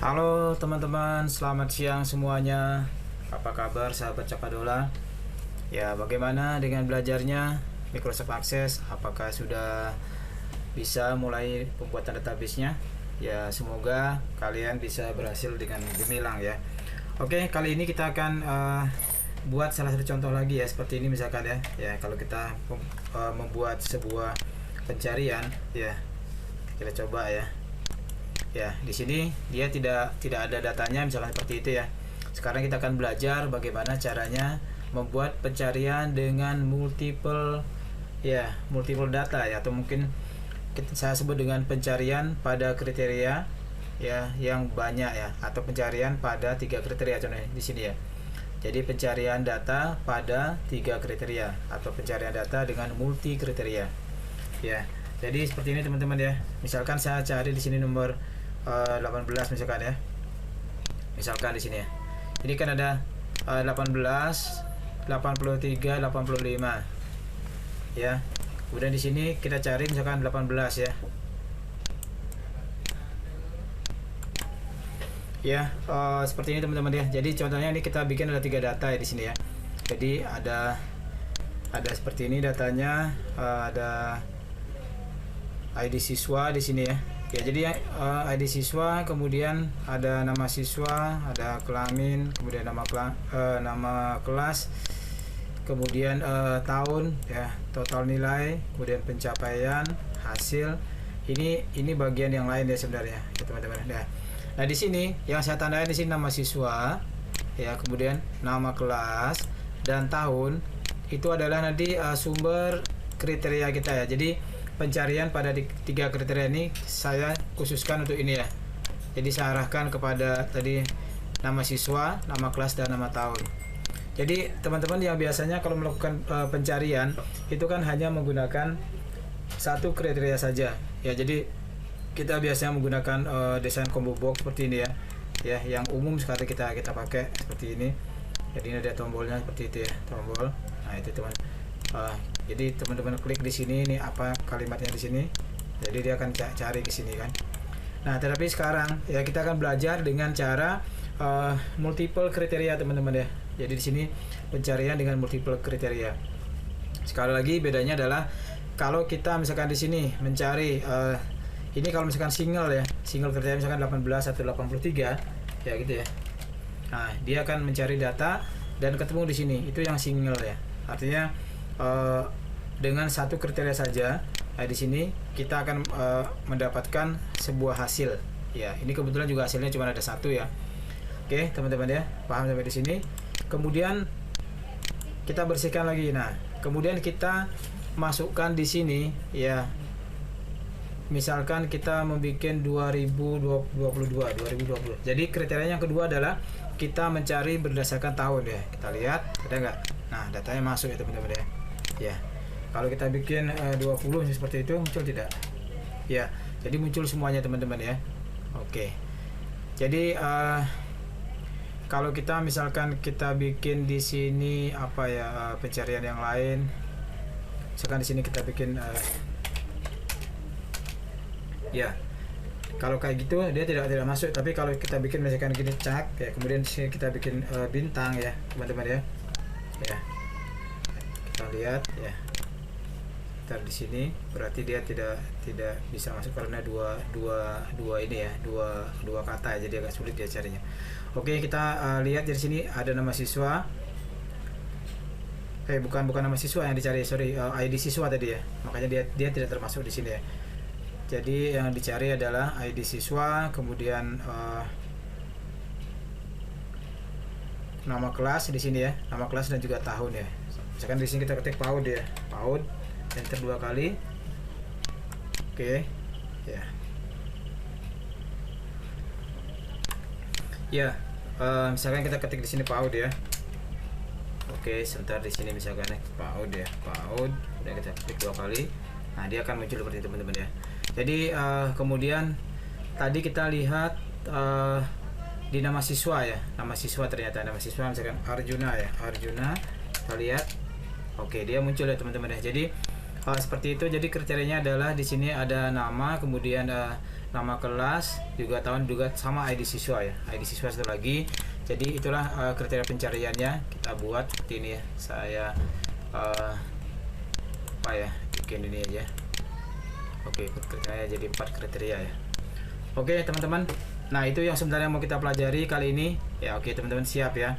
Halo teman-teman, selamat siang semuanya. Apa kabar sahabat Capadola? Ya, bagaimana dengan belajarnya Microsoft Access? Apakah sudah bisa mulai pembuatan database-nya? Ya, semoga kalian bisa berhasil dengan gemilang ya. Oke, kali ini kita akan buat salah satu contoh lagi ya, seperti ini misalkan ya. Ya, kalau kita membuat sebuah pencarian ya, kita coba ya. Ya, di sini dia tidak ada datanya misalkan seperti itu ya. Sekarang kita akan belajar bagaimana caranya membuat pencarian dengan multiple data ya, atau mungkin saya sebut dengan pencarian pada kriteria ya yang banyak ya, atau pencarian pada 3 kriteria contohnya di sini ya. Jadi pencarian data pada 3 kriteria atau pencarian data dengan multi kriteria. Ya. Jadi seperti ini teman-teman ya. Misalkan saya cari di sini nomor 18 misalkan ya. Misalkan di sini ya. Ini kan ada 18, 83, 85. Ya. Kemudian di sini kita cari misalkan 18 ya. Ya, seperti ini teman-teman ya. Jadi contohnya ini kita bikin ada 3 data ya di sini ya. Jadi ada seperti ini datanya, ada ID siswa di sini ya. Ya, jadi ID siswa, kemudian ada nama siswa, ada kelamin, kemudian nama kelas, kemudian tahun ya, total nilai, kemudian pencapaian, hasil. Ini bagian yang lain ya sebenarnya, ya, teman-teman. Nah, di sini yang saya tandai di sini nama siswa ya, kemudian nama kelas dan tahun itu adalah nanti sumber kriteria kita ya. Jadi pencarian pada 3 kriteria ini saya khususkan untuk ini ya. Jadi saya arahkan kepada tadi nama siswa, nama kelas, dan nama tahun. Jadi teman-teman yang biasanya kalau melakukan pencarian itu kan hanya menggunakan 1 kriteria saja ya. Jadi kita biasanya menggunakan desain combo box seperti ini ya. Ya, yang umum sekali kita pakai seperti ini. Jadi ini ada tombolnya seperti itu ya, tombol. Nah, itu teman. Jadi teman-teman klik di sini, ini apa kalimatnya di sini. Jadi dia akan cari ke sini kan. Nah, tetapi sekarang ya kita akan belajar dengan cara multiple kriteria teman-teman ya. Jadi di sini pencarian dengan multiple kriteria. Sekali lagi bedanya adalah kalau kita misalkan di sini mencari ini kalau misalkan single ya, single kriteria misalkan 18 atau 83 ya gitu ya. Nah, dia akan mencari data dan ketemu di sini. Itu yang single ya. Artinya dengan 1 kriteria saja di sini kita akan mendapatkan sebuah hasil ya. Ini kebetulan juga hasilnya cuma ada 1 ya. Oke teman-teman ya, paham sampai di sini. Kemudian kita bersihkan lagi. Nah, kemudian kita masukkan di sini ya, misalkan kita membuat 2020. Jadi kriteria yang kedua adalah kita mencari berdasarkan tahun ya. Kita lihat ada nggak. Nah, datanya masuk ya teman-teman ya. Ya, kalau kita bikin 20 seperti itu muncul tidak? Ya, jadi muncul semuanya teman-teman ya. Oke. Jadi kalau kita misalkan kita bikin di sini apa ya, pencarian yang lain. Misalkan di sini kita bikin ya. Kalau kayak gitu dia tidak masuk, tapi kalau kita bikin misalkan gini cak ya, kemudian di sini kita bikin bintang ya, teman-teman ya. Ya. Kita lihat ya, ntar di sini berarti dia tidak bisa masuk karena dua ini ya, dua kata ya, jadi agak sulit dia carinya. Oke, kita lihat dari sini ada nama siswa, bukan nama siswa yang dicari, sorry, ID siswa tadi ya, makanya dia tidak termasuk di sini ya. Jadi yang dicari adalah ID siswa, kemudian nama kelas di sini ya, nama kelas dan juga tahun ya. Misalkan di sini kita ketik PAUD ya, PAUD, enter 2 kali. Oke, ya. Ya, misalkan kita ketik di sini PAUD ya. Oke, sebentar di sini misalkan PAUD ya, PAUD, udah kita klik 2 kali. Nah, dia akan muncul seperti itu teman-teman ya. Jadi kemudian tadi kita lihat di nama siswa ya, nama siswa ternyata nama siswa misalkan Arjuna ya, Arjuna. Kita lihat. Oke, dia muncul ya teman-teman ya. Jadi seperti itu. Jadi kriterianya adalah di sini ada nama, kemudian nama kelas, juga tahun, juga sama ID siswa ya, ID siswa satu lagi. Jadi itulah kriteria pencariannya kita buat seperti ini ya. Saya apa ya, bikin ini aja. Oke, kriteria jadi 4 kriteria ya. Oke teman-teman, nah itu yang sebenarnya mau kita pelajari kali ini ya. Oke teman-teman, siap ya.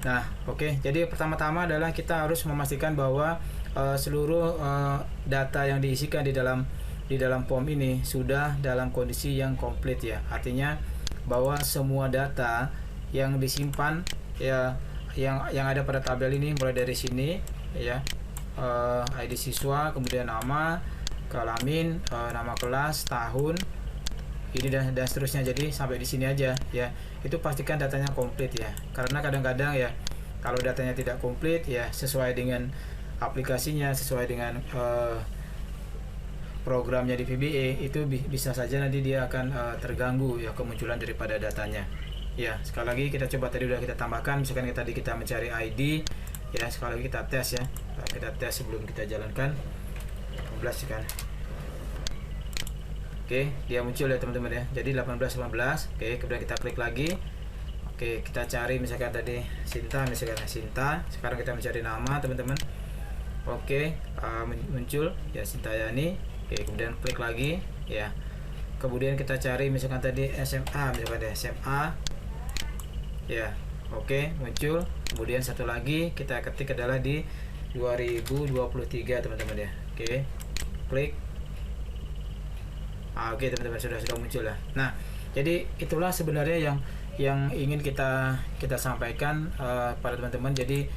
Nah oke, jadi pertama-tama adalah kita harus memastikan bahwa seluruh data yang diisikan di dalam form ini sudah dalam kondisi yang komplit ya. Artinya bahwa semua data yang disimpan ya, yang ada pada tabel ini, mulai dari sini ya, ID siswa, kemudian nama, kelamin, nama kelas, tahun, ini dan seterusnya. Jadi sampai di sini aja ya. Itu pastikan datanya komplit ya. Karena kadang-kadang ya kalau datanya tidak komplit ya, sesuai dengan aplikasinya, sesuai dengan programnya di VBA, itu bisa saja nanti dia akan terganggu ya kemunculan daripada datanya. Ya, sekali lagi kita coba, tadi udah kita tambahkan, misalkan tadi kita mencari ID ya, sekali lagi kita tes ya. Kita tes sebelum kita jalankan 15 kan. Oke, dia muncul ya teman-teman ya. Jadi 18. Oke, kemudian kita klik lagi. Oke, kita cari misalkan tadi Sinta, misalkan Sinta. Sekarang kita mencari nama teman-teman. Oke, muncul ya Sinta Yani. Oke, kemudian klik lagi ya. Kemudian kita cari misalkan tadi SMA, misalkan ada SMA. Ya, oke, muncul. Kemudian satu lagi kita ketik adalah di 2023 teman-teman ya. Oke, klik. Oke teman-teman, sudah muncul ya. Nah, jadi itulah sebenarnya yang ingin kita sampaikan pada teman-teman. Jadi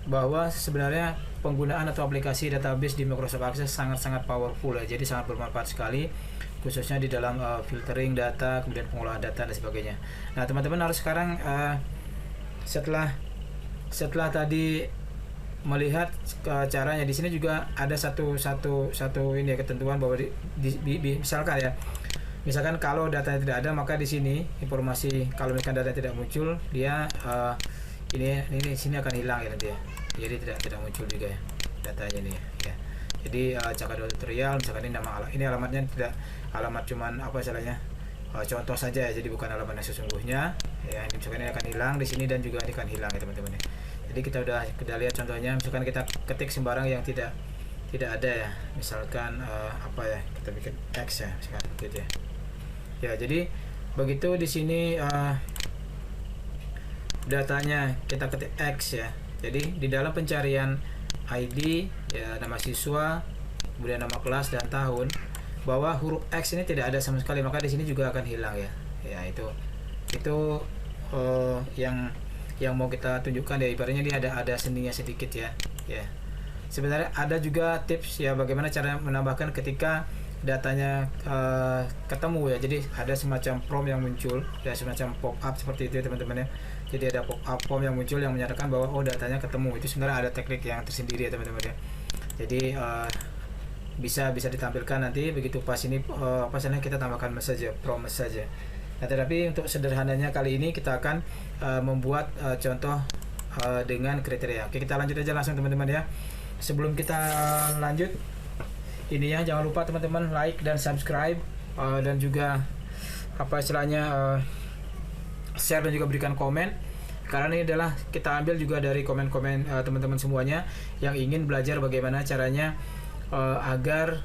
bahwa sebenarnya penggunaan atau aplikasi database di Microsoft Access sangat-sangat powerful ya. Jadi sangat bermanfaat sekali, khususnya di dalam filtering data, kemudian pengolahan data dan sebagainya. Nah teman-teman harus sekarang setelah tadi melihat caranya, di sini juga ada satu ini ya, ketentuan bahwa misalkan kalau datanya tidak ada, maka di sini informasi, kalau misalkan data tidak muncul, dia ini sini akan hilang ya nanti ya. Jadi tidak muncul juga ya datanya ini ya. Jadi Jakarta tutorial, misalkan ini alamatnya tidak alamat, cuman apa istilahnya, contoh saja ya, jadi bukan alamat yang sesungguhnya ya. Ini misalkan ini akan hilang di sini, dan juga ini akan hilang ya teman-teman ya. Jadi kita lihat contohnya, misalkan kita ketik sembarang yang tidak ada ya, misalkan apa ya, kita bikin X ya misalkan gitu ya. Ya, jadi begitu di sini datanya kita ketik X ya. Jadi di dalam pencarian ID ya, nama siswa, kemudian nama kelas dan tahun, bahwa huruf X ini tidak ada sama sekali, maka di sini juga akan hilang ya. Ya, itu yang mau kita tunjukkan ya, ibaratnya dia ada seninya sedikit ya. Ya, sebenarnya ada juga tips ya bagaimana cara menambahkan ketika datanya ketemu ya. Jadi ada semacam prompt yang muncul ya, semacam pop up seperti itu ya teman-teman ya. Jadi ada pop up form yang muncul yang menyatakan bahwa datanya ketemu. Itu sebenarnya ada teknik yang tersendiri ya teman-teman ya. Jadi bisa ditampilkan nanti begitu pas ini kita tambahkan message ya, prompt message ya. Nah, tetapi untuk sederhananya kali ini kita akan membuat contoh dengan kriteria. Oke, kita lanjut aja langsung teman-teman ya. Sebelum kita lanjut, ini ya, jangan lupa teman-teman like dan subscribe, dan juga apa istilahnya share dan juga berikan komen, karena ini adalah kita ambil juga dari komen-komen teman-teman semuanya yang ingin belajar bagaimana caranya agar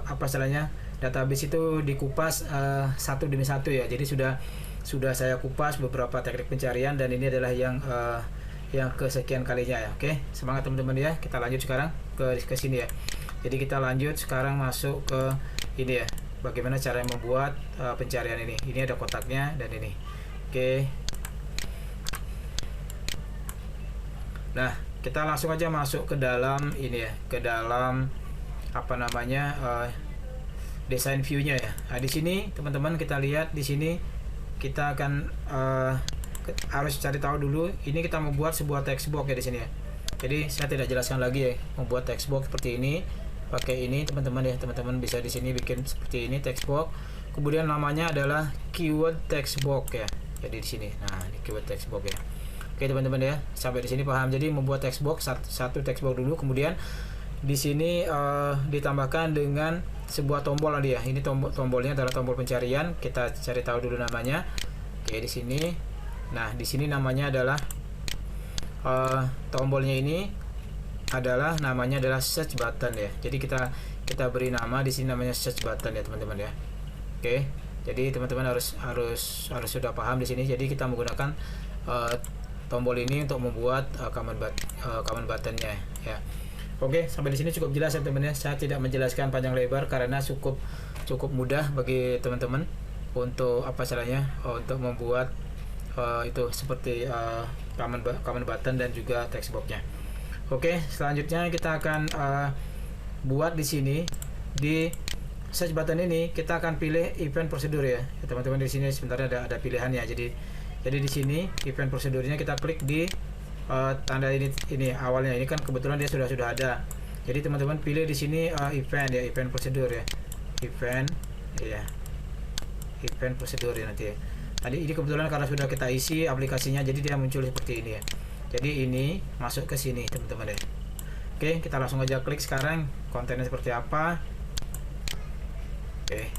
apa istilahnya database itu dikupas satu demi satu ya. Jadi sudah saya kupas beberapa teknik pencarian, dan ini adalah yang kesekian kalinya ya. Oke, semangat teman-teman ya. Kita lanjut sekarang ke sini ya. Jadi kita lanjut sekarang masuk ke ini ya, bagaimana cara membuat pencarian ini. Ini ada kotaknya dan ini. Oke. Nah, kita langsung aja masuk ke dalam ini ya, ke dalam apa namanya desain view-nya ya. Nah, di sini teman-teman kita lihat di sini kita akan harus cari tahu dulu, ini kita membuat sebuah text box ya di sini ya. Jadi saya tidak jelaskan lagi ya, membuat text box seperti ini pakai ini teman-teman ya. Teman-teman bisa di sini bikin seperti ini text box. Kemudian namanya adalah keyword text box ya. Jadi di sini. Nah, ini keyword text box ya. Oke teman-teman ya, sampai di sini paham. Jadi membuat text box satu text box dulu, kemudian di sini ditambahkan dengan sebuah tombol dia. Ini tombolnya adalah tombol pencarian. Kita cari tahu dulu namanya. Oke, di sini. Nah, di sini namanya adalah tombolnya ini adalah namanya adalah search button ya. Jadi kita beri nama di sini namanya search button ya teman-teman ya. Oke. Jadi teman-teman harus sudah paham di sini. Jadi kita menggunakan tombol ini untuk membuat command buttonnya ya. Oke, sampai di sini cukup jelas ya teman-teman. Saya tidak menjelaskan panjang lebar karena cukup mudah bagi teman-teman untuk untuk membuat itu seperti command button dan juga text boxnya. Oke, selanjutnya kita akan buat di sini di search button ini kita akan pilih event prosedur ya. Teman-teman di sini sebentar ada pilihannya. Jadi di sini event prosedurnya kita klik di tanda ini awalnya. Ini kan kebetulan dia sudah ada. Jadi teman-teman pilih di sini event prosedur ya. Event prosedur ya nanti ya. Tadi ini kebetulan karena sudah kita isi aplikasinya, jadi dia muncul seperti ini ya. Jadi ini masuk ke sini teman-teman ya. Oke, kita langsung aja klik sekarang kontennya seperti apa. Oke.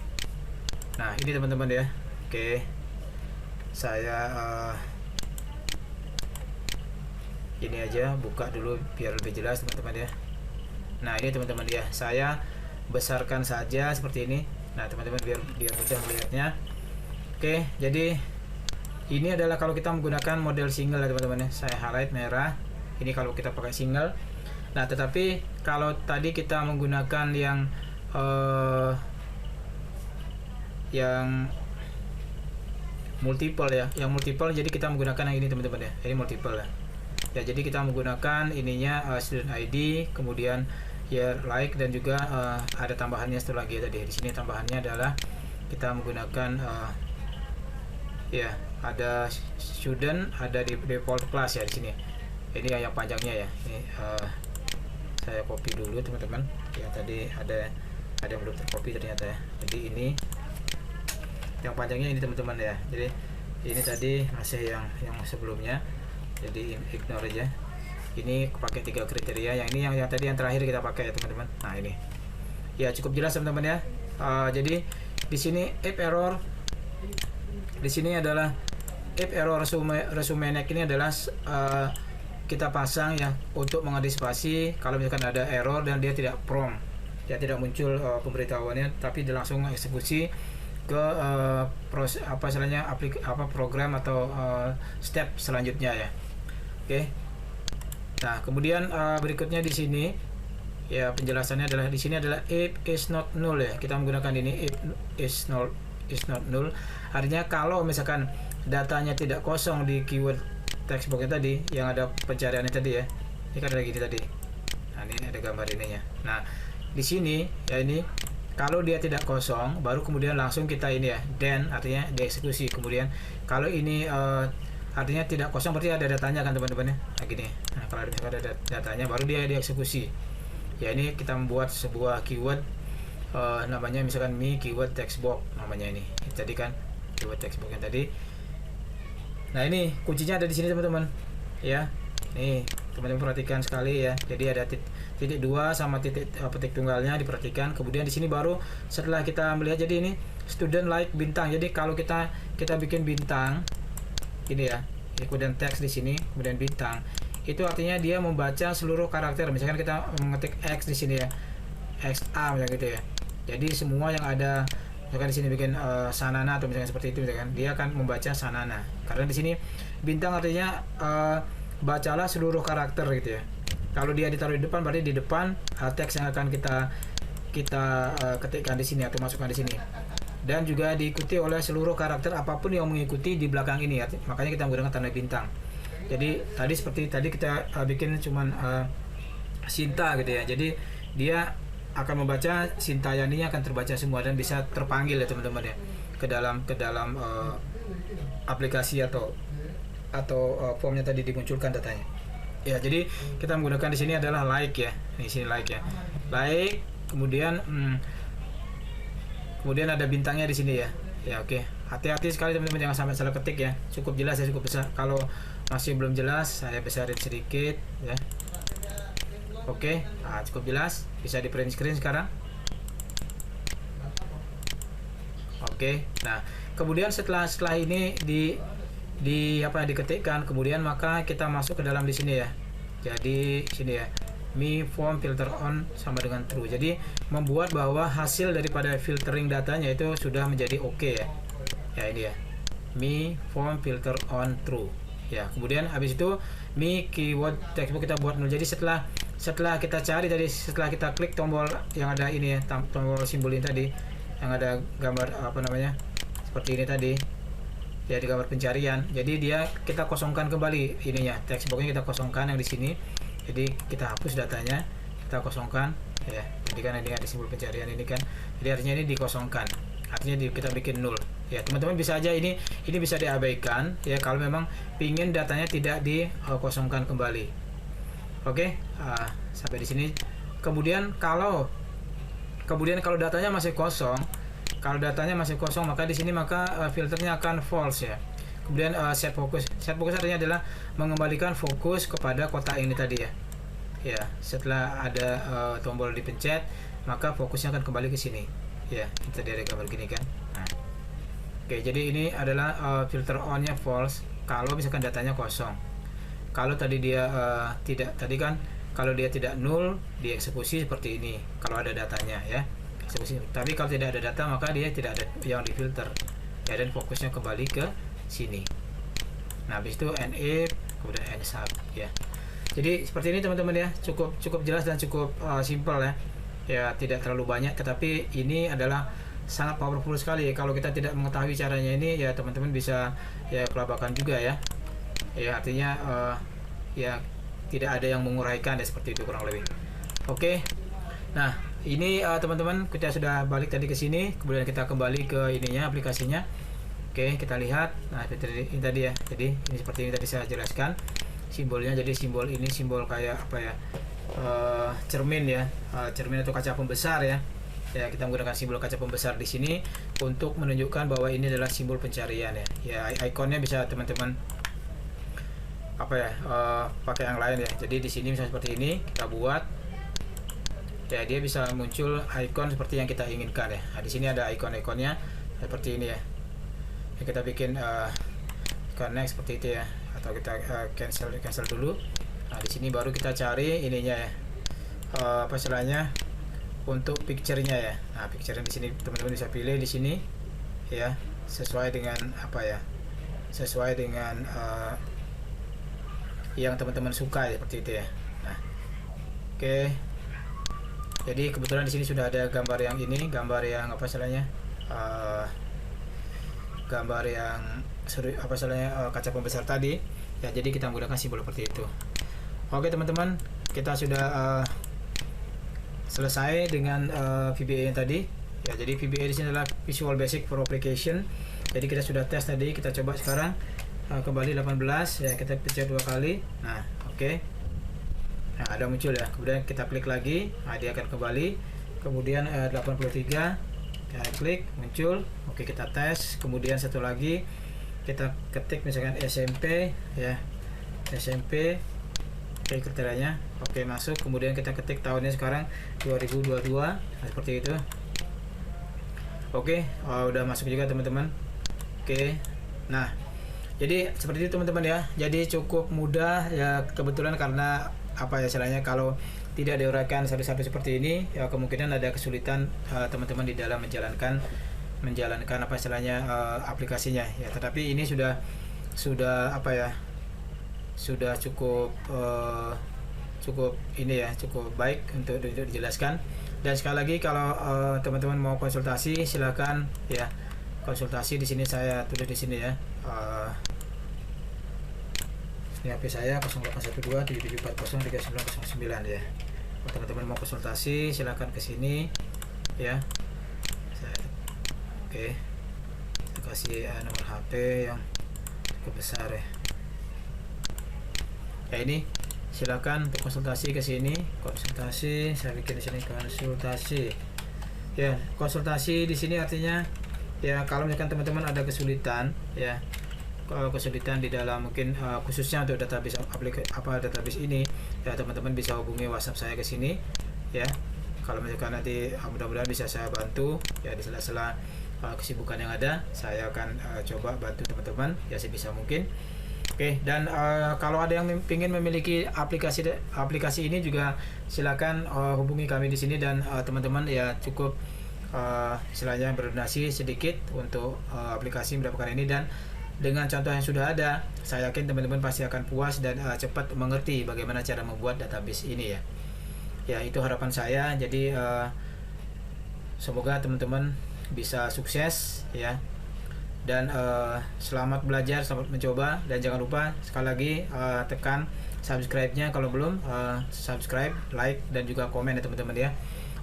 Nah, ini teman-teman ya. Oke. Saya ini aja buka dulu biar lebih jelas teman-teman ya. Nah, ini teman-teman ya. Saya besarkan saja seperti ini. Nah, teman-teman biar mudah melihatnya. Oke, jadi ini adalah kalau kita menggunakan model single ya teman-teman ya. Saya highlight merah. Ini kalau kita pakai single. Nah, tetapi kalau tadi kita menggunakan yang multiple ya. Yang multiple jadi kita menggunakan yang ini teman-teman ya. Ini multiple ya. Ya, jadi kita menggunakan ininya student ID, kemudian year like dan juga ada tambahannya satu lagi tadi. Di sini tambahannya adalah kita menggunakan ada student, ada di default class ya di sini. Ini yang panjangnya ya. Ini saya copy dulu teman-teman. Ya, tadi ada yang belum tercopy ternyata ya. Jadi ini yang panjangnya ini teman-teman ya. Jadi ini tadi masih yang sebelumnya. Jadi ignore aja. Ini pakai 3 kriteria. Yang ini yang tadi yang terakhir kita pakai ya teman-teman. Nah, ini. Ya, cukup jelas teman-teman ya. Jadi di sini if error di sini adalah if error resume next ini adalah kita pasang ya untuk mengantisipasi kalau misalkan ada error dan dia tidak prompt. Ya, tidak muncul pemberitahuannya tapi dia langsung eksekusi ke program atau step selanjutnya ya. Oke. Nah, kemudian berikutnya di sini ya penjelasannya adalah di sini adalah if is not null ya. Kita menggunakan ini if is not null. Artinya kalau misalkan datanya tidak kosong di keyword text boxnya tadi yang ada pencariannya tadi ya. Ini kan ada gini tadi. Nah, ini ada gambar ininya. Nah, di sini ya ini kalau dia tidak kosong baru kemudian langsung kita ini ya then artinya dieksekusi. Kemudian kalau ini artinya tidak kosong berarti ada datanya kan teman-teman ya. Nah, gini. Nah, kalau ada datanya baru dia dieksekusi. Ya, ini kita membuat sebuah keyword namanya misalkan keyword text box namanya ini. Tadi kan keyword text box yang tadi. Nah, ini kuncinya ada di sini teman-teman. Ya. Nih, teman-teman perhatikan sekali ya. Jadi ada titik 2 sama petik tunggalnya diperhatikan. Kemudian di sini baru setelah kita melihat jadi ini student like bintang. Jadi kalau kita bikin bintang ini ya. Kemudian teks di sini, kemudian bintang. Itu artinya dia membaca seluruh karakter. Misalkan kita mengetik X di sini ya. XA misalnya gitu ya. Jadi semua yang ada misalkan di sini bikin sanana atau misalnya seperti itu misalkan dia akan membaca sanana. Karena di sini bintang artinya bacalah seluruh karakter gitu ya. Kalau dia ditaruh di depan berarti di depan teks yang akan kita ketikkan di sini atau masukkan di sini. Dan juga diikuti oleh seluruh karakter apapun yang mengikuti di belakang ini ya. Makanya kita menggunakan tanda bintang. Jadi tadi seperti tadi kita bikin cuman Sinta gitu ya. Jadi dia akan membaca Sintayaninya akan terbaca semua dan bisa terpanggil ya teman-teman ya ke dalam aplikasi atau formnya tadi dimunculkan datanya. Ya, jadi kita menggunakan di sini adalah like ya. Di sini like ya. Like, kemudian ada bintangnya di sini ya. Ya, oke. Hati-hati sekali teman-teman jangan sampai salah ketik ya. Cukup jelas ya, cukup besar. Kalau masih belum jelas saya besarin sedikit ya. Oke, nah, cukup jelas, bisa di print screen sekarang. Oke, nah kemudian setelah ini diketikkan, kemudian maka kita masuk ke dalam di sini ya. Jadi sini ya, me form filter on sama dengan true. Jadi membuat bahwa hasil daripada filtering datanya itu sudah menjadi oke ya. Ya ini ya, me form filter on true. Ya, kemudian habis itu me keyword textbook kita buat 0. Jadi setelah kita cari tadi, setelah kita klik tombol yang ada ini ya, tombol simbol ini tadi, yang ada gambar seperti ini tadi ya, di gambar pencarian. Jadi kita kosongkan kembali ininya, textbooknya kita kosongkan yang di sini. Jadi kita hapus datanya, kita kosongkan ya. Jadi kan ini ada simbol pencarian ini kan, jadi artinya ini dikosongkan, artinya kita bikin 0 ya. Teman-teman bisa aja ini bisa diabaikan ya kalau memang pingin datanya tidak dikosongkan kembali. Oke, sampai di sini. Kemudian kalau datanya masih kosong, maka di sini filternya akan false ya. Kemudian set focus artinya adalah mengembalikan fokus kepada kotak ini tadi ya. Ya, setelah ada tombol dipencet, maka fokusnya akan kembali ke sini. Ya, kita ada gambar gini kan. Nah. Oke, jadi ini adalah filter on-nya false kalau misalkan datanya kosong. Kalau tadi dia kalau dia tidak null, dieksekusi seperti ini kalau ada datanya ya. Eksekusi. Tapi kalau tidak ada data, maka dia tidak ada yang difilter ya, dan fokusnya kembali ke sini. Nah, habis itu NA, kemudian NSUB ya. Jadi seperti ini teman-teman ya, cukup jelas dan cukup simple ya. Ya, tidak terlalu banyak, tetapi ini adalah sangat powerful sekali. Kalau kita tidak mengetahui caranya ini ya, teman-teman bisa ya kelabakan juga ya. Ya, artinya ya tidak ada yang menguraikan ya, seperti itu kurang lebih. Oke. Nah, ini teman-teman, kita sudah balik tadi ke sini, kemudian kita kembali ke ininya, aplikasinya. Oke, kita lihat. Nah, ini tadi ya. Jadi ini seperti ini tadi saya jelaskan simbolnya. Jadi simbol ini simbol kayak apa ya? Cermin ya, cermin atau kaca pembesar ya. Ya, kita menggunakan simbol kaca pembesar di sini untuk menunjukkan bahwa ini adalah simbol pencarian ya. Ya, ikonnya bisa teman-teman pakai yang lain ya. Jadi di sini misalnya seperti ini kita buat ya, dia bisa muncul icon seperti yang kita inginkan ya. Nah, di sini ada icon-iconnya seperti ini ya. Ya, kita bikin connect seperti itu ya, atau kita cancel dulu. Nah, di sini baru kita cari ininya ya, untuk picture-nya ya. Nah, picture-nya di sini teman-teman bisa pilih di sini ya, sesuai dengan yang teman-teman suka ya, seperti itu ya. Nah, oke. Jadi kebetulan di sini sudah ada gambar yang ini, gambar yang kaca pembesar tadi ya. Jadi kita menggunakan simbol seperti itu. Oke teman-teman, kita sudah selesai dengan VBA yang tadi ya. Jadi VBA di sini adalah Visual Basic for Application. Jadi kita sudah tes tadi, kita coba sekarang kembali 18 ya, kita pencet 2 kali. Nah, oke. Nah, ada muncul ya. Kemudian kita klik lagi, nah, dia akan kembali. Kemudian 83 ya, klik, muncul. Oke, kita tes. Kemudian satu lagi kita ketik misalkan SMP ya, SMP. Oke, kriterianya oke, masuk. Kemudian kita ketik tahunnya sekarang 2022. Nah, seperti itu. Oke, udah masuk juga teman-teman. Oke. Nah, jadi seperti itu teman-teman ya. Jadi cukup mudah ya, kebetulan karena istilahnya kalau tidak diuraikan satu-satu seperti ini ya, kemungkinan ada kesulitan teman-teman di dalam menjalankan aplikasinya ya. Tetapi ini sudah cukup ini ya, cukup baik untuk dijelaskan. Dan sekali lagi kalau teman-teman mau konsultasi, silakan ya, konsultasi di sini saya tulis di sini ya. Ini HP saya 081277403909 ya. Kalau teman-teman mau konsultasi, silakan ke sini ya. Oke, saya kasih nomor HP yang cukup besar ya. Ya, ini silakan untuk konsultasi ke sini. Konsultasi, saya bikin di sini konsultasi. Ya, konsultasi di sini artinya ya, kalau misalkan teman-teman ada kesulitan ya, kesulitan di dalam mungkin khususnya untuk database database ini, ya teman-teman bisa hubungi WhatsApp saya ke sini ya. Kalau misalkan nanti mudah-mudahan bisa saya bantu ya di sela-sela kesibukan yang ada, saya akan coba bantu teman-teman ya sebisa mungkin. Oke, dan kalau ada yang ingin memiliki aplikasi ini juga silakan hubungi kami di sini, dan teman-teman ya cukup istilahnya berdonasi sedikit untuk aplikasi mendapatkan ini, dan dengan contoh yang sudah ada, saya yakin teman-teman pasti akan puas dan cepat mengerti bagaimana cara membuat database ini ya. Ya, itu harapan saya. Jadi semoga teman-teman bisa sukses ya. Dan selamat belajar, selamat mencoba, dan jangan lupa sekali lagi tekan subscribe-nya kalau belum, subscribe, like, dan juga komen ya teman-teman ya.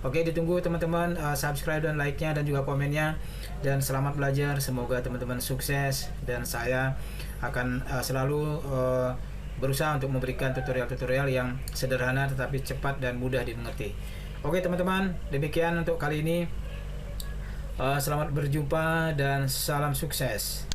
Oke, ditunggu teman-teman subscribe dan like-nya dan juga komennya, dan selamat belajar. Semoga teman-teman sukses, dan saya akan selalu berusaha untuk memberikan tutorial-tutorial yang sederhana tetapi cepat dan mudah dimengerti. Oke teman-teman, demikian untuk kali ini. Selamat berjumpa dan salam sukses.